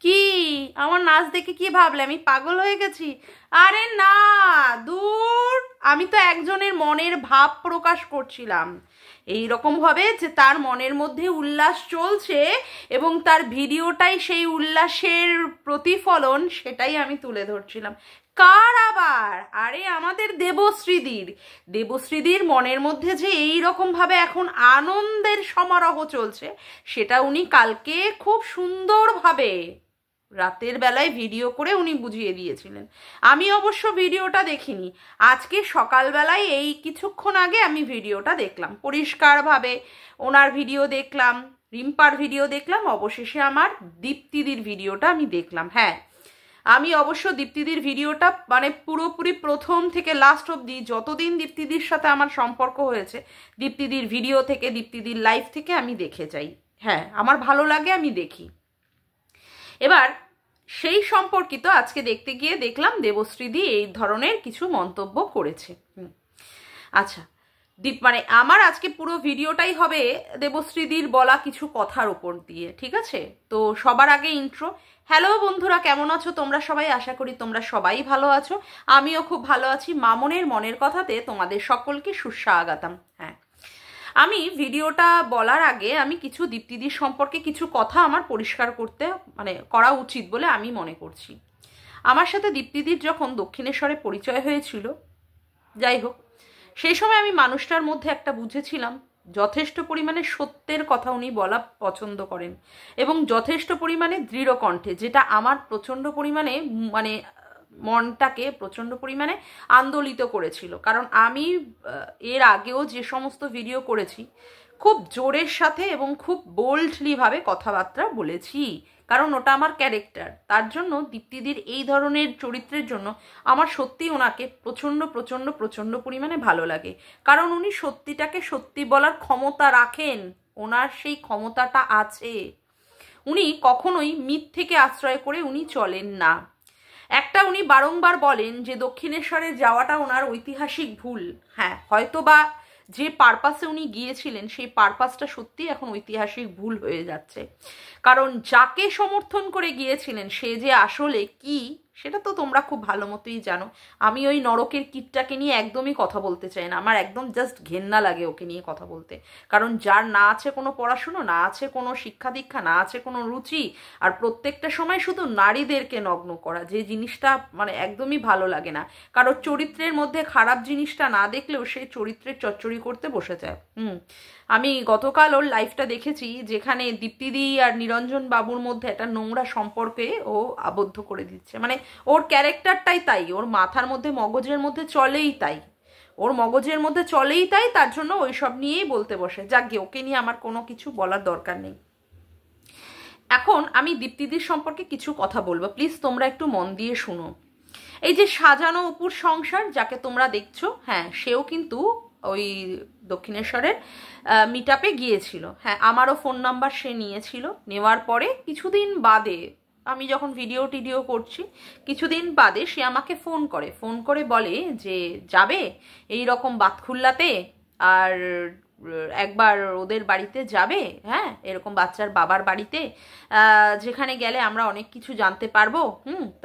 কি আমার নাচ দেখে কি ভাবলে আমি পাগল হয়ে গেছি? আরে না, দূর, আমি তো একজনের মনের ভাব প্রকাশ করছিলাম এই রকম ভাবে যে তার মনের মধ্যে উল্লাস চলছে এবং তার ভিডিওটাই সেই উল্লাসের প্রতিফলন, সেটাই আমি তুলে ধরছিলাম। কার আবার? আরে আমাদের দেবশ্রীদির মনের মধ্যে যে এই রকম ভাবে এখন আনন্দের সমারোহ চলছে, সেটা উনি কালকে খুব সুন্দরভাবে রাতের বেলায় ভিডিও করে উনি বুঝিয়ে দিয়েছিলেন। আমি অবশ্য ভিডিওটা দেখিনি, আজকে সকালবেলায় এই কিছুক্ষণ আগে আমি ভিডিওটা দেখলাম, পরিষ্কারভাবে ওনার ভিডিও দেখলাম, রিম্পার ভিডিও দেখলাম, অবশেষে আমার দীপ্তিদির ভিডিওটা আমি দেখলাম। হ্যাঁ, আমি অবশ্য দীপ্তিদির ভিডিওটা মানে পুরোপুরি প্রথম থেকে লাস্ট অবধি যতদিন দীপ্তিদির সাথে আমার সম্পর্ক হয়েছে, দীপ্তিদির ভিডিও থেকে, দীপ্তিদির লাইভ থেকে আমি দেখে যাই। হ্যাঁ, আমার ভালো লাগে, আমি দেখি। এবার সেই সম্পর্কিত আজকে দেখতে গিয়ে দেখলাম দেবশ্রীদি এই ধরনের কিছু মন্তব্য করেছে। আচ্ছা, মানে আমার আজকে পুরো ভিডিওটাই হবে দেবশ্রীদির বলা কিছু কথার উপর দিয়ে, ঠিক আছে? তো সবার আগে ইন্ট্রো। হ্যালো বন্ধুরা, কেমন আছো তোমরা সবাই? আশা করি তোমরা সবাই ভালো আছো, আমিও খুব ভালো আছি। মামনের মনের কথাতে তোমাদের সকলকে সুস্বাগতম। হ্যাঁ, আমি ভিডিওটা বলার আগে আমি কিছু দীপ্তিদির সম্পর্কে কিছু কথা আমার পরিষ্কার করতে করা উচিত বলে আমি মনে করছি। আমার সাথে দীপ্তিদির যখন দক্ষিণেশ্বরে পরিচয় হয়েছিল, যাই হোক, সেই সময় আমি মানুষটার মধ্যে একটা বুঝেছিলাম, যথেষ্ট পরিমাণে সত্যের কথা উনি বলা পছন্দ করেন এবং যথেষ্ট পরিমাণে দৃঢ় কণ্ঠে, যেটা আমার প্রচণ্ড পরিমাণে মনটাকে প্রচণ্ড পরিমাণে আন্দোলিত করেছিল। কারণ আমি এর আগেও যে সমস্ত ভিডিও করেছি খুব জোরের সাথে এবং খুব বোল্ডলিভাবে কথাবার্তা বলেছি, কারণ ওটা আমার ক্যারেক্টার। তার জন্য দীপ্তিদির এই ধরনের চরিত্রের জন্য আমার সত্যি ওনাকে প্রচণ্ড প্রচণ্ড প্রচণ্ড পরিমাণে ভালো লাগে, কারণ উনি সত্যিটাকে সত্যি বলার ক্ষমতা রাখেন, ওনার সেই ক্ষমতাটা আছে। উনি কখনোই মিথ্যেকে আশ্রয় করে উনি চলেন না। একটা উনি বারংবার বলেন যে দক্ষিণেশ্বরে যাওয়াটা ওনার ঐতিহাসিক ভুল। হ্যাঁ, হয়তো বা যে পারপাসে উনি গিয়েছিলেন সেই পারপাসটা সত্যি এখন ঐতিহাসিক ভুল হয়ে যাচ্ছে, কারণ যাকে সমর্থন করে গিয়েছিলেন সে যে আসলে কি সেটা তো তোমরা খুব ভালো মতোই জানো। আমি ওই নরকের কীটটাকে নিয়ে একদমই কথা বলতে চাই না, আমার একদম জাস্ট ঘেন্না লাগে ওকে নিয়ে কথা বলতে। কারণ যার না আছে কোনো পড়াশুনো, না আছে কোনো শিক্ষা দীক্ষা, না আছে কোনো রুচি, আর প্রত্যেকটা সময় শুধু নারীদেরকে নগ্ন করা, যে জিনিসটা একদমই ভালো লাগে না। কারণ চরিত্রের মধ্যে খারাপ জিনিসটা না দেখলেও সেই চরিত্রের চচ্চড়ি করতে বসে যায়। আমি গতকাল ওর লাইভটা দেখেছি, যেখানে দীপ্তিদি আর নিরঞ্জন বাবুর মধ্যে একটা নোংরা সম্পর্কে ও আবদ্ধ করে দিচ্ছে। ওর ক্যারেক্টারটাই তাই, ওর মাথার মধ্যে মগজের মধ্যে চলেই তাই, ওর মগজের মধ্যে চলেই তাই, তার জন্য ওইসব নিয়েই বলতে বসে। যাক গে, ওকে নিয়ে আমার কোনো কিছু বলার দরকার নেই। এখন আমি দীপ্তিদির সম্পর্কে কিছু কথা বলবো, প্লিজ তোমরা একটু মন দিয়ে শুনো। এই যে সাজানো অপুর সংসার যাকে তোমরা দেখছো, হ্যাঁ, সেও কিন্তু ওই দক্ষিণেশ্বরের মিট আপে গিয়েছিল। হ্যাঁ, আমারও ফোন নাম্বার সে নিয়েছিল। নেওয়ার পরে কিছুদিন বাদে, আমি যখন ভিডিও করছি, কিছুদিন বাদে সে আমাকে ফোন করে বলে যে যাবে এই রকম বাতখুল্লাতে, আর একবার ওদের বাড়িতে যাবে, হ্যাঁ, এরকম বাচ্চার বাবার বাড়িতে, যেখানে গেলে আমরা অনেক কিছু জানতে পারবো।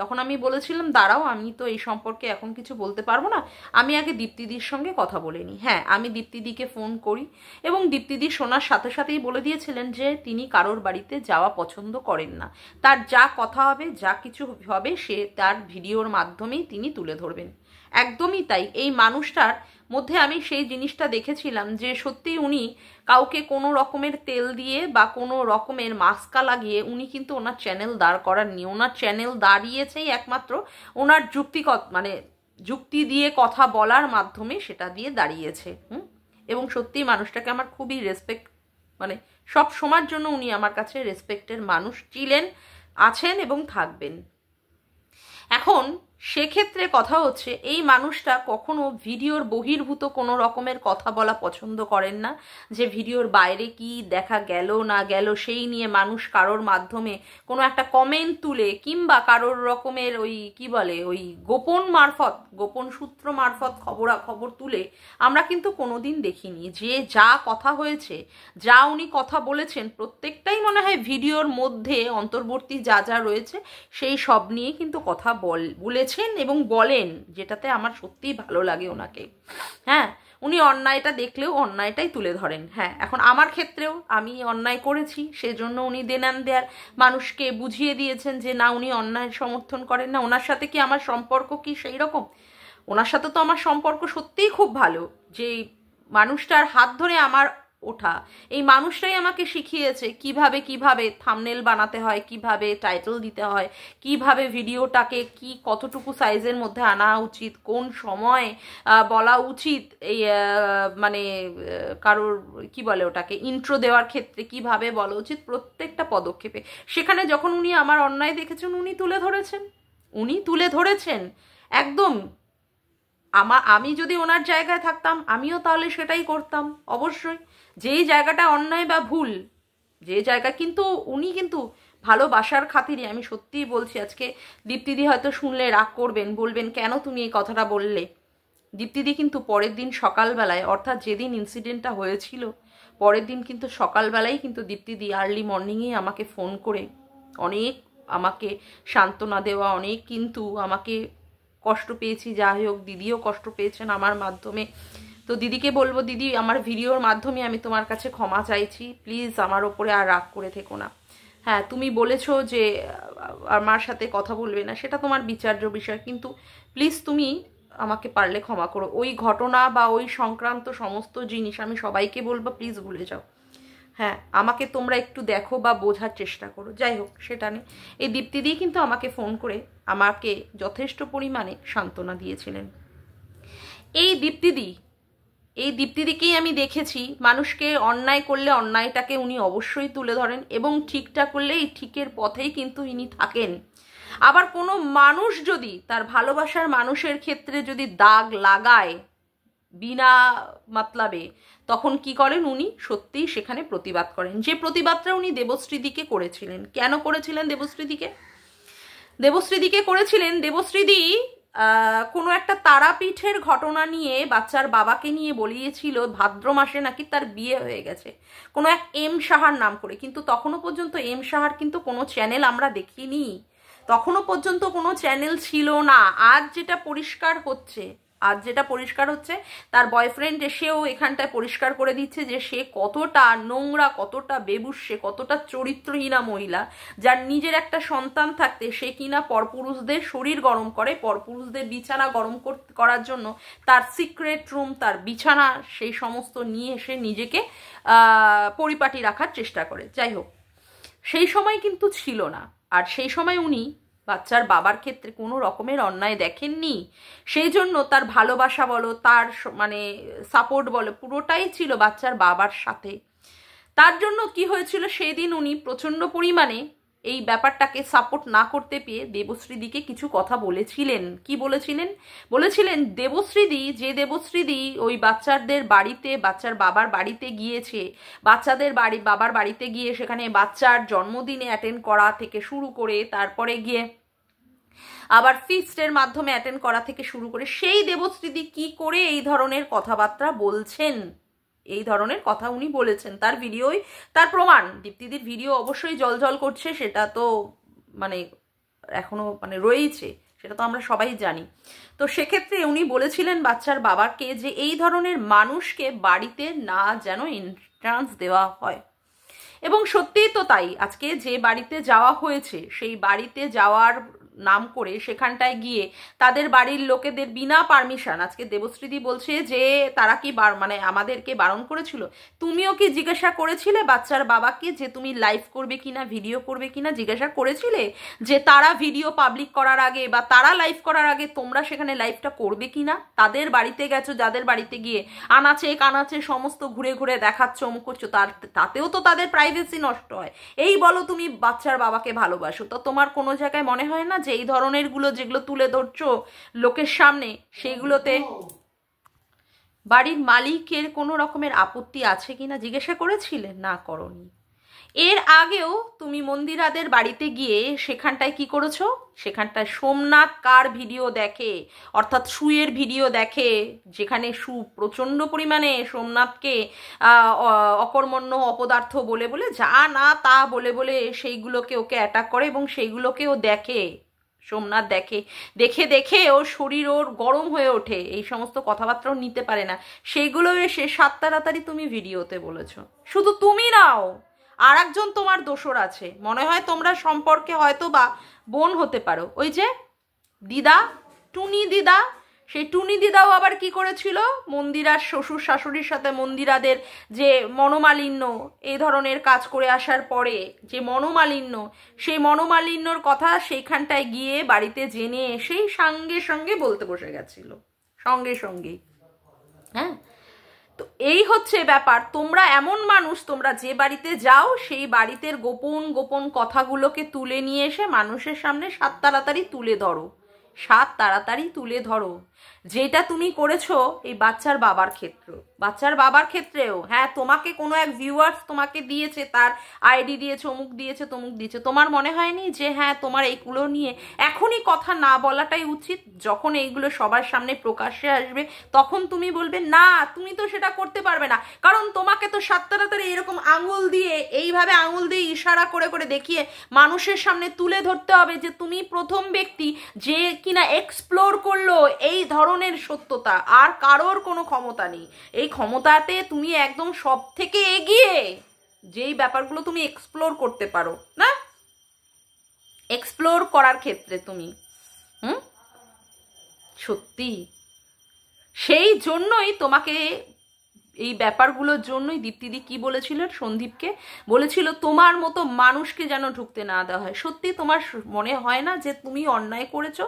তখন আমি বলেছিলাম দাঁড়াও, আমি তো এই সম্পর্কে এখন কিছু বলতে পারবো না, আমি আগে দীপ্তিদির সঙ্গে কথা বলে নিই। হ্যাঁ, আমি দীপ্তিদিকে ফোন করি এবং দীপ্তিদি শোনার সাথে সাথেই বলে দিয়েছিলেন যে তিনি কারোর বাড়িতে যাওয়া পছন্দ করেন না, তার যা কথা হবে, যা কিছু হবে, সে তার ভিডিওর মাধ্যমেই তিনি তুলে ধরবেন। একদমই তাই, এই মানুষটার মধ্যে আমি সেই জিনিসটা দেখেছিলাম যে সত্যি উনি কাউকে কোনো রকমের তেল দিয়ে বা কোনো রকমের মাস্কা লাগিয়ে উনি কিন্তু ওনার চ্যানেল দাঁড় করাননি। ওনার চ্যানেল দাঁড়িয়েছেই একমাত্র ওনার যুক্তি দিয়ে কথা বলার মাধ্যমে সেটা দিয়ে দাঁড়িয়েছে। এবং সত্যি মানুষটাকে আমার খুবই রেসপেক্ট, সব সময়ের জন্য উনি আমার কাছে রেসপেক্টের মানুষ ছিলেন, আছেন এবং থাকবেন। এখন সেক্ষেত্রে কথা হচ্ছে এই মানুষটা কখনো ভিডিওর বহির্ভূত কোনো রকমের কথা বলা পছন্দ করেন না, যে ভিডিওর বাইরে কি দেখা গেল না গেল সেই নিয়ে মানুষ কারোর মাধ্যমে কোনো একটা কমেন্ট তুলে কিংবা কারোর রকমের ওই কি বলে ওই গোপন সূত্র মারফত খবর তুলে আমরা কিন্তু কোনোদিন দেখিনি। যে যা কথা হয়েছে, যা উনি কথা বলেছেন প্রত্যেকটাই মনে হয় ভিডিওর মধ্যে অন্তর্বর্তী যা যা রয়েছে সেই সব নিয়ে কিন্তু কথা বলেছেন এবং বলেন, যেটাতে আমার সত্যিই ভালো লাগে ওনাকে। হ্যাঁ, উনি অন্যায়টা দেখলেও অন্যায়টাই তুলে ধরেন। হ্যাঁ, এখন আমার ক্ষেত্রেও আমি অন্যায় করেছি, সেজন্য উনি দেনান দেয়ার মানুষকে বুঝিয়ে দিয়েছেন যে না, উনি অন্যায়ের সমর্থন করেন না। ওনার সাথে কি আমার সম্পর্ক কি সেই রকম? ওনার সাথে তো আমার সম্পর্ক সত্যিই খুব ভালো। যে মানুষটার হাত ধরে আমার ওঠা, এই মানুষটাই আমাকে শিখিয়েছে কিভাবে থাম্বনেল বানাতে হয়, কিভাবে টাইটেল দিতে হয়, কিভাবে ভিডিওটাকে কতটুকু সাইজের মধ্যে আনা উচিত, কোন সময় বলা উচিত, এই মানে কারোর কি বলে ওটাকে ইন্ট্রো দেওয়ার ক্ষেত্রে কিভাবে বলা উচিত, প্রত্যেকটা পদক্ষেপে সেখানে যখন উনি আমার অন্যায় দেখেছেন উনি তুলে ধরেছেন একদম। আমি যদি ওনার জায়গায় থাকতাম আমিও তাহলে সেটাই করতাম অবশ্যই। যেই জায়গাটা অন্যায় বা ভুল, যে জায়গা উনি কিন্তু ভালোবাসার খাতিরে, আমি সত্যিই বলছি, আজকে দীপ্তিদি হয়তো শুনলে রাগ করবেন, বলবেন কেন তুমি এই কথাটা বললে। দীপ্তিদি কিন্তু পরের দিন সকালবেলায়, অর্থাৎ যেদিন ইনসিডেন্টটা হয়েছিল পরের দিন কিন্তু সকালবেলায় কিন্তু দীপ্তিদি আর্লি মর্নিংয়ে আমাকে ফোন করে অনেক আমাকে সান্ত্বনা দেওয়া, অনেক কিন্তু আমাকে কষ্ট পেয়েছি, যাই হোক দিদিও কষ্ট পেয়েছেন আমার মাধ্যমে। তো দিদিকে বলবো, দিদি আমার ভিডিওর মাধ্যমে আমি তোমার কাছে ক্ষমা চাইছি, প্লিজ আমার ওপরে আর রাগ করে থেকো না। হ্যাঁ, তুমি বলেছো যে আমার সাথে কথা বলবে না, সেটা তোমার বিচার্য বিষয়, কিন্তু প্লিজ তুমি আমাকে পারলে ক্ষমা করো। ওই ঘটনা বা ওই সংক্রান্ত সমস্ত জিনিস আমি সবাইকে বলবো প্লিজ ভুলে যাও। হ্যাঁ, আমাকে তোমরা একটু দেখো বা বোঝার চেষ্টা করো। যাই হোক, সেটা নেই। এই দীপ্তিদি কিন্তু আমাকে ফোন করে আমাকে যথেষ্ট পরিমাণে সান্ত্বনা দিয়েছিলেন। এই দীপ্তিদিকেই আমি দেখেছি মানুষকে অন্যায় করলে অন্যায়টাকে উনি অবশ্যই তুলে ধরেন এবং ঠিকটা করলে এই ঠিকের পথেই কিন্তু ইনি থাকেন। আবার কোনো মানুষ যদি তার ভালোবাসার মানুষের ক্ষেত্রে যদি দাগ লাগায় বিনা মতলবে, তখন কি করেন উনি সত্যিই সেখানে প্রতিবাদ করেন। যে প্রতিবাদটা উনি দেবশ্রীদিকে করেছিলেন। কেন করেছিলেন দেবশ্রীদিকে করেছিলেন? দেবশ্রীদি কোনো একটা তারাপীঠের ঘটনা নিয়ে বাচ্চার বাবাকে নিয়ে বলিয়েছিল ভাদ্র মাসে নাকি তার বিয়ে হয়ে গেছে কোনো এক এম সাহার নাম করে, কিন্তু তখনও পর্যন্ত এম সাহার কিন্তু কোনো চ্যানেল আমরা দেখিনি, তখনও পর্যন্ত কোনো চ্যানেল ছিল না। আজ যেটা পরিষ্কার হচ্ছে তার বয়ফ্রেন্ড এসেও এখানটায় পরিষ্কার করে দিচ্ছে যে সে কতটা নোংরা, কতটা বেবুসে, কতটা চরিত্রহীনা মহিলা, যার নিজের একটা সন্তান থাকতে সে কিনা পরপুরুষদের শরীর গরম করে, পরপুরুষদের বিছানা গরম করার জন্য তার সিক্রেট রুম, তার বিছানা, সেই সমস্ত নিয়ে এসে নিজেকে পরিপাটি রাখার চেষ্টা করে। যাই হোক, সেই সময় কিন্তু ছিল না। আর সেই সময় উনি বাচ্চার বাবার ক্ষেত্রে কোনো রকমের অন্যায় দেখেননি, সেই জন্য তার ভালোবাসা বলো, তার মানে সাপোর্ট বলো, পুরোটাই ছিল বাচ্চার বাবার সাথে। তার জন্য কি হয়েছিল, সেই দিন উনি প্রচণ্ড পরিমাণে এই ব্যাপারটাকে সাপোর্ট না করতে পেয়ে দেবশ্রীদিকে কিছু কথা বলেছিলেন। কি বলেছিলেন দেবশ্রীদি ওই বাচ্চাদের বাড়িতে, বাচ্চার বাবার বাড়িতে গিয়েছে, বাবার বাড়িতে গিয়ে সেখানে বাচ্চার জন্মদিনে অ্যাটেন্ড করা থেকে শুরু করে, তারপরে গিয়ে আবার ফিস্টের মাধ্যমে অ্যাটেন্ড করা থেকে শুরু করে, সেই দেবশ্রীদি কি করে এই ধরনের কথাবার্তা বলছেন, এই ধরনের কথা উনি বলেছেন, তার ভিডিওই তার প্রমাণ। দীপ্তিদির ভিডিও অবশ্যই জলজল করছে, সেটা তো মানে এখনো মানে রয়েছে, সেটা তো আমরা সবাই জানি। তো সেক্ষেত্রে উনি বলেছিলেন বাচ্চার বাবাকে যে এই ধরনের মানুষকে বাড়িতে না যেন এন্ট্রান্স দেওয়া হয়। এবং সত্যিই তো তাই, আজকে যে বাড়িতে যাওয়া হয়েছে সেই বাড়িতে যাওয়ার নাম করে সেখানটায় গিয়ে তাদের বাড়ির লোকেদের বিনা পারমিশন, আজকে দেবশ্রীদি বলছে যে তারা কি মানে আমাদেরকে বারণ করেছিল। তুমিও কি জিজ্ঞাসা করেছিলে বাচ্চার বাবাকে যে তুমি লাইভ করবে কিনা, ভিডিও করবে কিনা? জিজ্ঞাসা করেছিলে যে তারা ভিডিও পাবলিক করার আগে বা তারা লাইভ করার আগে তোমরা সেখানে লাইভটা করবে কিনা? তাদের বাড়িতে গেছো, যাদের বাড়িতে গিয়ে আনাচে কানাচে সমস্ত ঘুরে ঘুরে দেখাচ্ছ, অমুক করছো, তাতেও তো তাদের প্রাইভেসি নষ্ট হয়। এই বলো তুমি বাচ্চার বাবাকে ভালোবাসো, তো তোমার কোনো জায়গায় মনে হয় না যে এই ধরনের গুলো যেগুলো তুলে ধরছো লোকের সামনে, সেইগুলোতে বাড়ির মালিকের কোনো রকমের আপত্তি আছে কিনা জিজ্ঞাসা করেছিলে? না, করনি। এর আগেও তুমি মন্দিরাদের বাড়িতে গিয়ে সেখানটায় কি করেছো? সেখানটায় সোমনাথ কার ভিডিও দেখে, অর্থাৎ সুয়ের ভিডিও দেখে, যেখানে সু প্রচণ্ড পরিমাণে সোমনাথকে অকর্মণ্য অপদার্থ বলে বলে যা না তা বলে বলে সেইগুলোকে ওকে অ্যাটাক করে, এবং সেইগুলোকেও দেখে সোমনাথ দেখে, দেখে দেখে ওর শরীর ওর গরম হয়ে ওঠে, এই সমস্ত কথাবার্তাও নিতে পারে না, সেইগুলো এসে 7 তাড়াতাড়ি তুমি ভিডিওতে বলেছো। শুধু তুমি নাও, আর একজন তোমার দোসর আছে, মনে হয় তোমরা সম্পর্কে হয়তো বা বোন হতে পারো, ওই যে দিদা, টুনি দিদা। সেই টুনি দিদাও আবার কি করেছিল, মন্দিরার শ্বশুর শাশুড়ির সাথে মন্দিরাদের যে মনোমালিন্য, এই ধরনের কাজ করে আসার পরে যে মনোমালিন্য, সেই মনোমালিন্যর কথা সেইখানটায় গিয়ে বাড়িতে জেনে এসেই সঙ্গে সঙ্গে বলতে বসে গেছিল, সঙ্গে সঙ্গেই। হ্যাঁ, তো এই হচ্ছে ব্যাপার। তোমরা এমন মানুষ, তোমরা যে বাড়িতে যাও সেই বাড়িতে গোপন গোপন কথাগুলোকে তুলে নিয়ে এসে মানুষের সামনে 7 তাড়াতাড়ি তুলে ধরো, 7 তাড়াতাড়ি তুলে ধরো। যেটা তুমি করেছো এই বাচ্চার বাবার ক্ষেত্রেও, হ্যাঁ, তোমাকে কোনো এক ভিউয়ার্স তোমাকে দিয়েছে, তার আইডি দিয়েছে, অমুক দিয়েছে, তমুক দিয়েছে, তোমার মনে হয়নি যে হ্যাঁ তোমার এইগুলো নিয়ে এখনই কথা না বলাটাই উচিত? যখন এইগুলো সবার সামনে প্রকাশ্যে আসবে তখন তুমি বলবে না, তুমি তো সেটা করতে পারবে না, কারণ তোমাকে তো 7 তাড়াতাড়ি এরকম আঙুল দিয়ে, এইভাবে আঙুল দিয়ে ইশারা করে করে দেখিয়ে মানুষের সামনে তুলে ধরতে হবে যে তুমি প্রথম ব্যক্তি যে কিনা এক্সপ্লোর করলো এই ধরনের সত্যতা। আর কারোর কোনো ক্ষমতা নেই, এই ক্ষমতাতে তুমি একদম সব থেকে এগিয়ে, যেই ব্যাপারগুলো তুমি এক্সপ্লোর করতে পারো না, এক্সপ্লোর করার ক্ষেত্রে তুমি সত্যি, সেই জন্যই তোমাকে, এই ব্যাপারগুলোর জন্যই দীপ্তিদি কি বলেছিল, সন্দীপকে বলেছিল তোমার মতো মানুষকে যেন ঢুকতে না দেওয়া হয়। সত্যি তোমার মনে হয় না যে তুমি অন্যায় করেছো?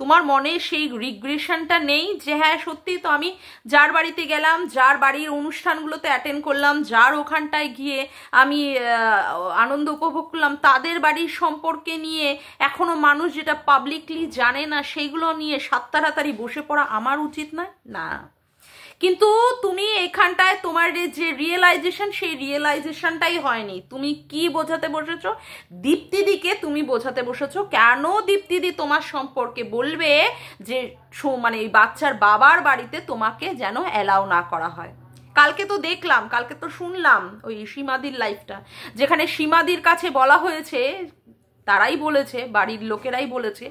তোমার মনে সেই রিগ্রেশনটা নেই যে হ্যাঁ সত্যি তো আমি যার বাড়িতে গেলাম, যার বাড়ির অনুষ্ঠানগুলোতে অ্যাটেন্ড করলাম, যার ওখানটায় গিয়ে আমি আনন্দ উপভোগ করলাম, তাদের বাড়ির সম্পর্কে নিয়ে এখনো মানুষ যেটা পাবলিকলি জানে না সেইগুলো নিয়ে 7 তাড়াতাড়ি বসে পড়া আমার উচিত নয়? না, কিন্তু তুমি এখানটায় তোমার যে রিয়েলাইজেশন, সেই রিয়েলাইজেশনটাই হয়নি। তুমি কি বোঝাতে বসেছো? দীপ্তিদিকে তুমি বোঝাতে বসেছো কেন দীপ্তিদি তোমার সম্পর্কে বলবে যে মানে এই বাচ্চার বাবার বাড়িতে তোমাকে যেন অ্যালাউ না করা হয়। কালকে তো দেখলাম, কালকে তো শুনলাম ওই সীমাদির লাইফটা, যেখানে সীমাদির কাছে বলা হয়েছে, তারাই বলেছে, বাড়ির লোকেরাই বলেছে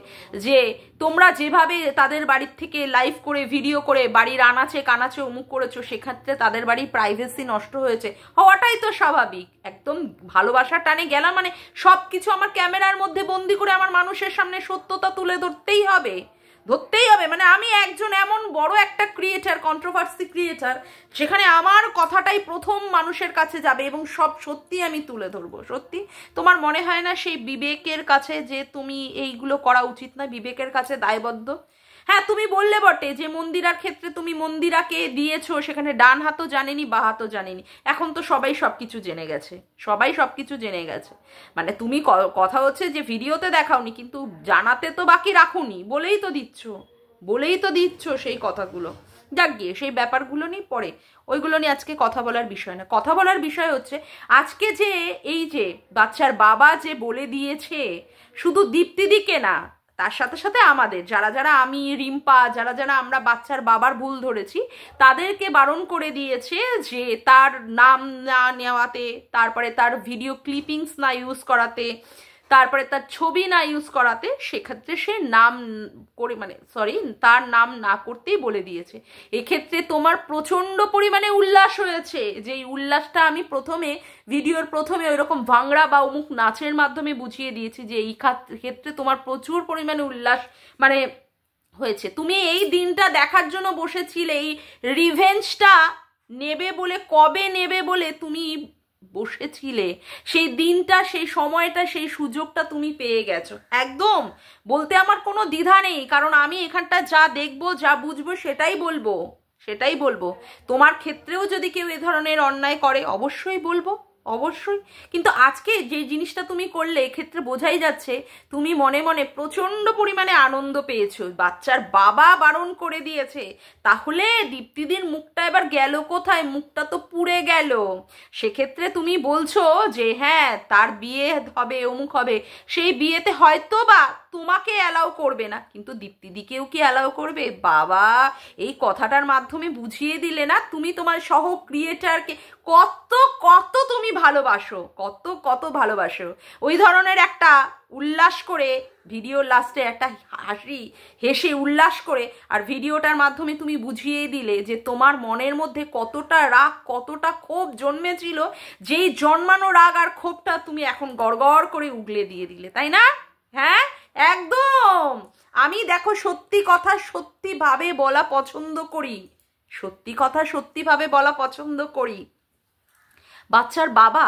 যে তোমরা যেভাবে তাদের বাড়ির থেকে লাইভ করে ভিডিও করে বাড়ির আনাচে কানাচে অমুক করেছো, সেক্ষেত্রে তাদের বাড়ির প্রাইভেসি নষ্ট হয়েছে, হওয়াটাই তো স্বাভাবিক। একদম ভালোবাসার টানে গেলাম মানে সব কিছু আমার ক্যামেরার মধ্যে বন্দি করে আমার মানুষের সামনে সত্যতা তুলে ধরতেই হবে। মানে আমি একজন এমন বড় একটা ক্রিয়েটার, কন্ট্রোভার্সি ক্রিয়েটার, সেখানে আমার কথাটাই প্রথম মানুষের কাছে যাবে এবং সব সত্যি আমি তুলে ধরবো। সত্যি তোমার মনে হয় না সেই বিবেকের কাছে যে তুমি এইগুলো করা উচিত না, বিবেকের কাছে দায়বদ্ধ? হ্যাঁ, তুমি বললে বটে যে মন্দিরার ক্ষেত্রে তুমি মন্দিরাকে দিয়েছো, সেখানে ডান হাতও জানেনি বা হাতও জানেনি, এখন তো সবাই সবকিছু জেনে গেছে, সবাই সবকিছু জেনে গেছে। মানে তুমি কথা হচ্ছে যে ভিডিওতে দেখাওনি, কিন্তু জানাতে তো বাকি রাখোনি, বলেই তো দিচ্ছ সেই কথাগুলো। যাক গিয়ে সেই ব্যাপারগুলো নিয়ে পরে, ওইগুলো নিয়ে আজকে কথা বলার বিষয় না। কথা বলার বিষয় হচ্ছে আজকে যে এই যে বাচ্চার বাবা যে বলে দিয়েছে, শুধু দীপ্তিদিকে না, তার সাথে সাথে আমাদের যারা যারা, আমি রিম্পা, যারা যারা আমরা বাচ্চার বাবার ভুল ধরেছি, তাদেরকে বারণ করে দিয়েছে যে তার নাম না নেওয়াতে, তারপরে তার ভিডিও ক্লিপিংস না ইউজ করাতে, তারপরে তার ছবি না ইউজ করাতে, সেক্ষেত্রে সে নাম করে তার নাম না করতেই বলে দিয়েছে। এক্ষেত্রে তোমার প্রচণ্ড পরিমাণে উল্লাস হয়েছে, যে এই উল্লাসটা আমি ভিডিওর প্রথমে ওইরকম ভাংড়া বা অমুক নাচের মাধ্যমে বুঝিয়ে দিয়েছি যে এই ক্ষেত্রে তোমার প্রচুর পরিমাণে উল্লাস হয়েছে। তুমি এই দিনটা দেখার জন্য বসেছিলে, এই রিভেঞ্জটা নেবে বলে, কবে নেবে বলে তুমি বসেছিলে, সেই দিনটা, সেই সময়টা, সেই সুযোগটা তুমি পেয়ে গেছো। একদম বলতে আমার কোনো দ্বিধা নেই, কারণ আমি এখানটা যা দেখবো, যা বুঝবো সেটাই বলবো। তোমার ক্ষেত্রেও যদি কেউ এ ধরনের অন্যায় করে অবশ্যই বলবো, অবশ্যই। কিন্তু আজকে যে জিনিসটা তুমি করলে এক্ষেত্রে বোঝাই যাচ্ছে তুমি মনে মনে প্রচন্ড পরিমাণে আনন্দ পেয়েছো। বাচ্চার বাবা বারণ করে দিয়েছে, তাহলে দীপ্তিদির মুখটা এবার গেল কোথায়? মুখটা তো পুড়ে গেল। সেক্ষেত্রে তুমি বলছো যে হ্যাঁ তার বিয়ে হবে, অমুক হবে, সেই বিয়েতে হয়তো বা তোমাকে অ্যালাউ করবে না, কিন্তু দীপ্তিদিকেও কি অ্যালাউ করবে? বাবা, এই কথাটার মাধ্যমে বুঝিয়ে দিলে না তুমি তোমার সহ ক্রিয়েটারকে কত কত তুমি ভালোবাসো, কত কত ভালোবাসো। ওই ধরনের একটা উল্লাস করে ভিডিওর লাস্টে একটা হাসি হেসে উল্লাস করে আর ভিডিওটার মাধ্যমে তুমি বুঝিয়ে দিলে যে তোমার মনের মধ্যে কতটা রাগ, কতটা ক্ষোভ জন্মেছিল, যেই জন্মানো রাগ আর ক্ষোভটা তুমি এখন গড়গড় করে উগলে দিয়ে দিলে, তাই না? হ্যাঁ, একদম। আমি দেখো সত্যি কথা সত্যিভাবে বলা পছন্দ করি, সত্যি কথা সত্যিভাবে বলা পছন্দ করি। বাচ্চার বাবা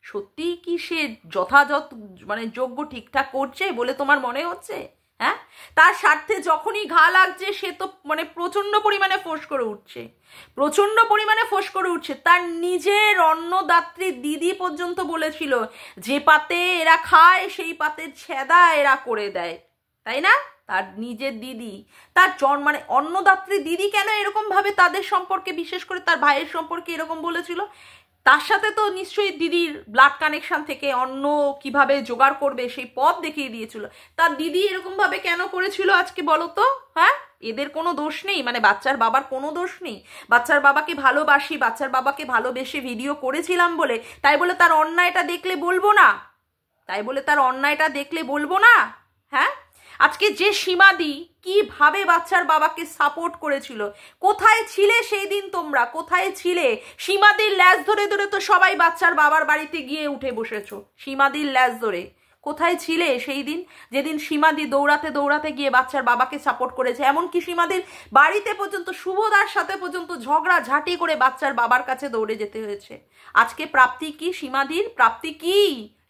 সত্যি কি সে যথাযথ মানে যোগ্য ঠিকঠাক করছে বলে তোমার মনে হচ্ছে? হ্যাঁ, তার স্বার্থে যখনই ঘা লাগছে সে তো মানে প্রচন্ড পরিমাণে ফোঁস করে উঠছে, প্রচন্ড পরিমাণে ফোঁস করে উঠছে। তার নিজের অন্নদাত্রী দিদি পর্যন্ত বলেছিল যে পাতে এরা খায় সেই পাতের ছেদা এরা করে দেয়, তাই না? তার নিজের দিদি, তার মানে অন্নদাত্রী দিদি কেন এরকম ভাবে তাদের সম্পর্কে, বিশেষ করে তার ভাইয়ের সম্পর্কে এরকম বলেছিল? তার সাথে তো নিশ্চয়ই দিদির ব্লাড কানেকশন থেকে অন্ন কিভাবে জোগাড় করবে সেই পথ দেখিয়ে দিয়েছিল। তার দিদি এরকম ভাবে কেন করেছিল আজকে বলো তো? হ্যাঁ, এদের কোনো দোষ নেই, মানে বাচ্চার বাবার কোনো দোষ নেই। বাচ্চার বাবাকে ভালোবাসি, বাচ্চার বাবাকে ভালোবেসে ভিডিও করেছিলাম বলে তাই বলে তার অন্যায়টা দেখলে বলবো না? তাই বলে তার অন্যায়টা দেখলে বলবো না? হ্যাঁ, আজকে যে সীমাদি কিভাবে বাচ্চার বাবাকে সাপোর্ট করেছিল, কোথায় ছিলে সেই দিন তোমরা? কোথায় ছিলে? সীমাদির ল্যাজ ধরে ধরে তো সবাই বাচ্চার বাবার বাড়িতে গিয়ে উঠে বসেছো, সীমাদির ল্যাজ ধরে। কোথায় ছিলে সেই দিন যেদিন সীমাদি দৌড়াতে দৌড়াতে গিয়ে বাচ্চার বাবাকে সাপোর্ট করেছে? এমনকি সীমাদির বাড়িতে পর্যন্ত শুভদার সাথে পর্যন্ত ঝগড়া ঝাঁটি করে বাচ্চার বাবার কাছে দৌড়ে যেতে হয়েছে। আজকে প্রাপ্তি কি সীমাদির? প্রাপ্তি কি?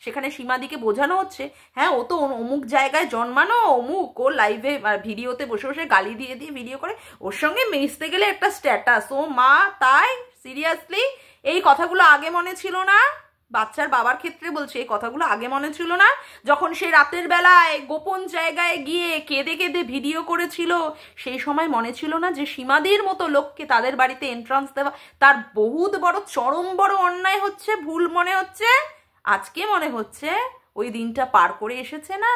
সেখানে সীমাদিকে বোঝানো হচ্ছে হ্যাঁ ও তো অমুক জায়গায় জন্মানো, অমুক, ও লাইভে ভিডিওতে বসে বসে গালি দিয়ে দিয়ে ভিডিও করে, ওর সঙ্গে মিশতে গেলে একটা স্ট্যাটাস। ও মা, তাই? সিরিয়াসলি এই কথাগুলো আগে মনে ছিল না? বাচ্চার বাবার ক্ষেত্রে বলছে, এই কথাগুলো আগে মনে ছিল না? যখন সে রাতের বেলায় গোপন জায়গায় গিয়ে কেঁদে কেঁদে ভিডিও করেছিল, সেই সময় মনে ছিল না যে সীমাদির মতো লোককে তাদের বাড়িতে এন্ট্রান্স দেওয়া তার বহুত বড় চরম বড় অন্যায় হচ্ছে, ভুল মনে হচ্ছে? আজকে মনে হচ্ছে ওই দিনটা পার করে এসেছে না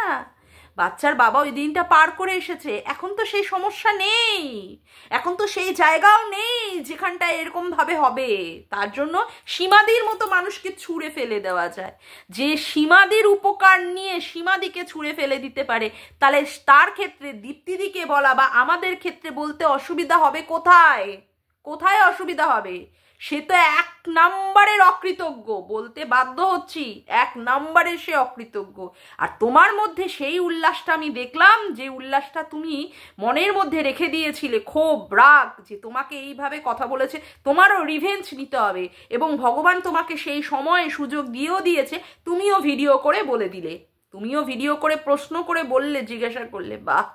বাচ্চার বাবা, ওই দিনটা পার করে এসেছে। এখন তো সেই সমস্যা নেই, এখন তো সেই জায়গাও নেই যেখানটায় এরকম ভাবে হবে। তার জন্য সীমাদির মতো মানুষকে ছুঁড়ে ফেলে দেওয়া যায়। যে সীমাদির উপকার নিয়ে সীমাদিকে ছুঁড়ে ফেলে দিতে পারে, তাহলে তার ক্ষেত্রে দীপ্তিদিকে বলা বা আমাদের ক্ষেত্রে বলতে অসুবিধা হবে কোথায়? কোথায় অসুবিধা হবে? সে তো 1 নম্বরের অকৃতজ্ঞ, বলতে বাধ্য হচ্ছি, 1 নম্বরের সে অকৃতজ্ঞ। আর তোমার মধ্যে সেই উল্লাসটা আমি দেখলাম, যে উল্লাসটা তুমি মনের মধ্যে রেখে দিয়েছিলে, ক্ষোভ রাগ, যে তোমাকে এইভাবে কথা বলেছে, তোমারও রিভেঞ্জ নিতে হবে, এবং ভগবান তোমাকে সেই সময় সুযোগ দিয়েও দিয়েছে। তুমিও ভিডিও করে বলে দিলে, তুমিও ভিডিও করে প্রশ্ন করে বললে, জিজ্ঞাসা করলে। বাহ,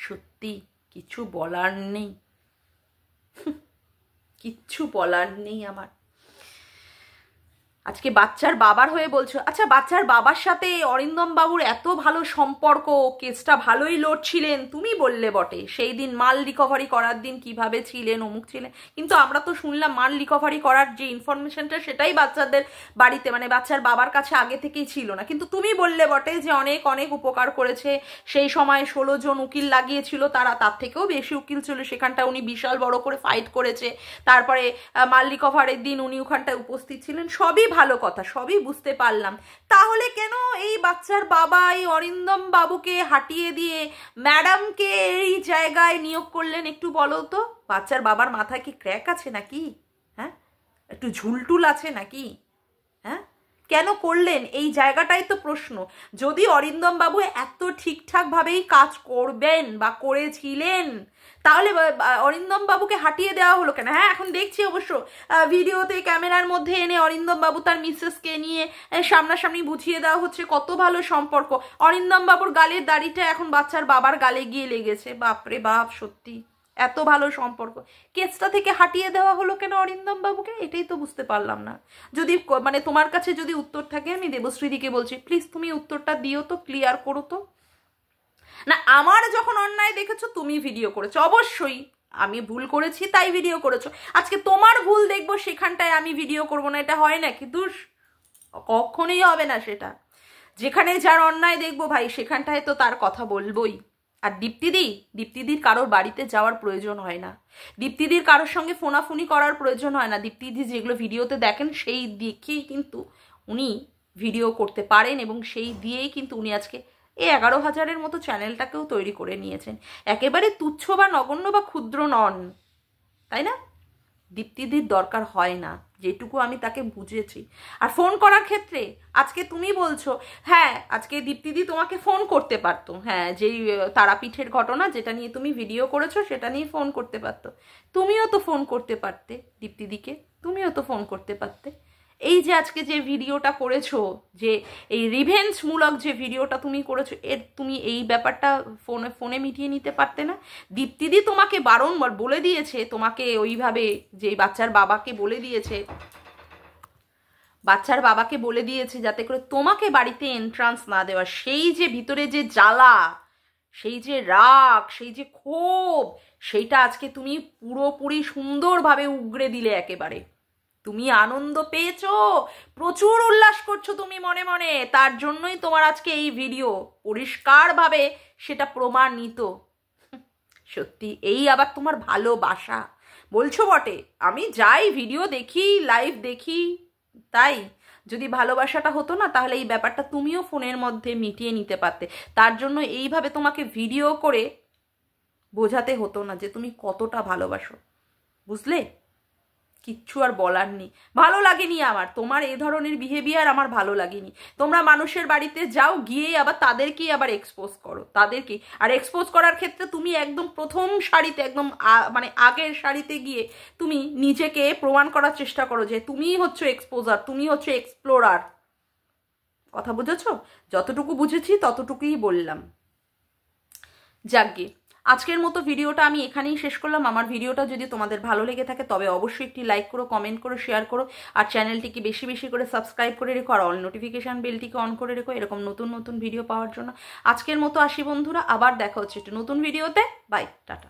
সত্যি কিছু বলার নেই, কিচ্ছু বলার নেই আমার। আজকে বাচ্চার বাবার হয়ে বলছো, আচ্ছা বাচ্চার বাবার সাথে অরিন্দম বাবুর এত ভালো সম্পর্ক, কেসটা ভালোই লড়ছিলেন, তুমি বললে বটে সেই দিন মাল রিকভারি করার দিন কিভাবে ছিলেন, অমুক ছিলেন, কিন্তু আমরা তো শুনলাম মাল রিকভারি করার যে ইনফরমেশনটা সেটাই বাচ্চাদের বাড়িতে মানে বাচ্চার বাবার কাছে আগে থেকেই ছিল না, কিন্তু তুমি বললে বটে যে অনেক অনেক উপকার করেছে। সেই সময় 16 জন উকিল লাগিয়েছিল, তারা তার থেকেও বেশি উকিল ছিল, সেখানটা উনি বিশাল বড় করে ফাইট করেছে। তারপরে মাল রিকভারির দিন উনি ওখানটায় উপস্থিত ছিলেন, সবই ভালো কথা, সবই বুঝতে পারলাম। তাহলে কেন এই বাচ্চার বাবা এই অরিন্দম বাবুকে হাঁটিয়ে দিয়ে ম্যাডামকে এই জায়গায় নিয়োগ করলেন? একটু বলো তো, বাচ্চার বাবার মাথায় কি ক্র্যাক আছে নাকি? হ্যাঁ, একটু ঝুলটুল আছে নাকি? হ্যাঁ, কেন করলেন? এই জায়গাটাই তো প্রশ্ন। যদি অরিন্দম বাবু এত ঠিকঠাক ভাবেই কাজ করবেন বা করেছিলেন, তাহলে অরিন্দম বাবুকে হাঁটিয়ে দেওয়া হলো কেন? হ্যাঁ, এখন দেখছি অবশ্য ভিডিওতে ক্যামেরার মধ্যে এনে অরিন্দম বাবু তার মিসেসকে নিয়ে সামনাসামনি বুঝিয়ে দেওয়া হচ্ছে কত ভালো সম্পর্ক। অরিন্দম বাবুর গালের দাড়িটা এখন বাচ্চার বাবার গালে গিয়ে লেগেছে। বাপরে বাপ, সত্যি এত ভালো সম্পর্ক, কেসটা থেকে হাটিয়ে দেওয়া হলো কেন অরিন্দম বাবুকে? এটাই তো বুঝতে পারলাম না। যদি মানে তোমার কাছে যদি উত্তর থাকে, আমি দেবশ্রীদিকে বলছি প্লিজ তুমি উত্তরটা দিও তো, ক্লিয়ার করো তো। না, আমার যখন অন্যায় দেখেছো তুমি ভিডিও করেছো, অবশ্যই আমি ভুল করেছি তাই ভিডিও করেছো, আজকে তোমার ভুল দেখবো সেখানটায় আমি ভিডিও করবো না, এটা হয় নাকি? দুষ, কখনোই হবে না সেটা। যেখানে যার অন্যায় দেখবো ভাই সেখানটায় তো তার কথা বলবোই। আর দীপ্তিদির কারোর বাড়িতে যাওয়ার প্রয়োজন হয় না, দীপ্তিদির কারোর সঙ্গে ফোনাফুনি করার প্রয়োজন হয় না। দীপ্তিদি যেগুলো ভিডিওতে দেখেন সেই দেখেই কিন্তু উনি ভিডিও করতে পারেন, এবং সেই দিয়েই কিন্তু উনি আজকে এই 11,000-এর মতো চ্যানেলটাকেও তৈরি করে নিয়েছেন। একেবারে তুচ্ছ বা নগণ্য বা ক্ষুদ্র নন, তাই না? দীপ্তিদির দরকার হয় না, যেটুকু আমি তাকে বুঝেছি। আর ফোন করার ক্ষেত্রে আজকে তুমি বলছো, হ্যাঁ আজকে দীপ্তিদি তোমাকে ফোন করতে পারতো, হ্যাঁ যেই তারাপীঠের ঘটনা যেটা নিয়ে তুমি ভিডিও করেছো সেটা নিয়ে ফোন করতে পারতো। তুমিও তো ফোন করতে পারতে দীপ্তিদিকে, তুমিও তো ফোন করতে পারতে। এই যে আজকে যে ভিডিওটা করেছো, যে এই রিভেঞ্জমূলক যে ভিডিওটা তুমি করেছো, এর তুমি এই ব্যাপারটা ফোনে মিটিয়ে নিতে পারতে না? দীপ্তিদি তোমাকে বারংবার বলে দিয়েছে, তোমাকে ওইভাবে যে বাচ্চার বাবাকে বলে দিয়েছে যাতে করে তোমাকে বাড়িতে এন্ট্রান্স না দেওয়া। সেই যে ভিতরে যে জ্বালা, সেই যে রাগ, সেই যে ক্ষোভ, সেইটা আজকে তুমি পুরোপুরি সুন্দরভাবে উগড়ে দিলে একেবারে। তুমি আনন্দ পেয়েছো, প্রচুর উল্লাস করছো তুমি মনে মনে, তার জন্যই তোমার আজকে এই ভিডিও, পরিষ্কারভাবে সেটা প্রমাণিত। সত্যি এই আবার তোমার ভালোবাসা বলছো বটে, আমি যাই ভিডিও দেখি, লাইভ দেখি, তাই যদি ভালোবাসাটা হতো না তাহলে এই ব্যাপারটা তুমিও ফোনের মধ্যে মিটিয়ে নিতে পারতে। তার জন্য এইভাবে তোমাকে ভিডিও করে বোঝাতে হতো না যে তুমি কতটা ভালোবাসো, বুঝলে? কিচ্ছু আর বলার নেই। ভালো লাগেনি আমার তোমার এই ধরনের বিহেভিয়ার, আমার ভালো লাগেনি। তোমরা মানুষের বাড়িতে যাও, গিয়ে আবার তাদেরকেই আবার এক্সপোজ করো, তাদেরকেই। আর এক্সপোজ করার ক্ষেত্রে তুমি একদম প্রথম সারিতে, একদম মানে আগের সারিতে গিয়ে তুমি নিজেকে প্রমাণ করার চেষ্টা করো যে তুমিই হচ্ছে এক্সপোজার, তুমি হচ্ছে এক্সপ্লোরার। কথা বুঝেছো? যতটুকু বুঝেছি ততটুকুই বললাম। যাকগে, আজকের মতো ভিডিওটা আমি এখানেই শেষ করলাম। আমার ভিডিওটা যদি তোমাদের ভালো লেগে থাকে তবে অবশ্যই একটি লাইক করো, কমেন্ট করো, শেয়ার করো, আর চ্যানেলটিকে বেশি বেশি করে সাবস্ক্রাইব করে রেখো, আর অল নোটিফিকেশান বেলটিকে অন করে রেখো এরকম নতুন নতুন ভিডিও পাওয়ার জন্য। আজকের মতো আসি বন্ধুরা, আবার দেখা হচ্ছে একটু নতুন ভিডিওতে। Bye, tata.